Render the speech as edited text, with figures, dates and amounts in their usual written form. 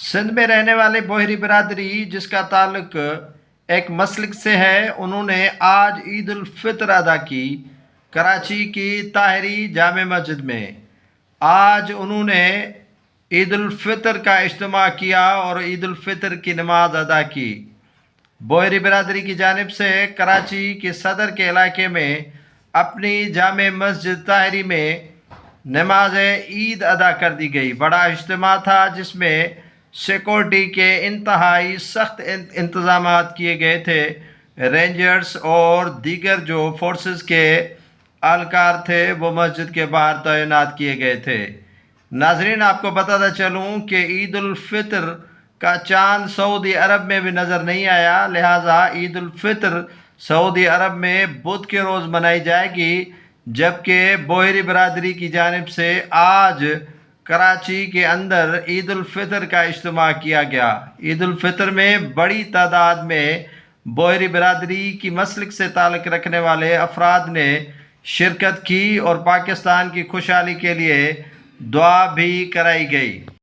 سندھ میں رہنے والے بوہری برادری جس کا تعلق ایک مسلک سے ہے، انہوں نے آج عید الفطر ادا کی کراچی کی طاہری جامع مسجد میں۔ آج انہوں نے عید الفطر کا اجتماع کیا اور عید الفطر کی نماز ادا کی۔ بوہری برادری کی جانب سے کراچی کے صدر کے علاقے میں اپنی جامع مسجد طاہری میں نماز عید ادا کر دی گئی۔ بڑا اجتماع تھا جس میں سیکورٹی کے انتہائی سخت انتظامات کیے گئے تھے۔ رینجرز اور دیگر جو فورسز کے اہلکار تھے وہ مسجد کے باہر تعینات کیے گئے تھے۔ ناظرین، آپ کو بتاتا چلوں کہ عید الفطر کا چاند سعودی عرب میں بھی نظر نہیں آیا، لہٰذا عید الفطر سعودی عرب میں بدھ کے روز منائی جائے گی، جبکہ بوہری برادری کی جانب سے آج کراچی کے اندر عید الفطر کا اجتماع کیا گیا۔ عید الفطر میں بڑی تعداد میں بوہری برادری کی مسلک سے تعلق رکھنے والے افراد نے شرکت کی اور پاکستان کی خوشحالی کے لیے دعا بھی کرائی گئی۔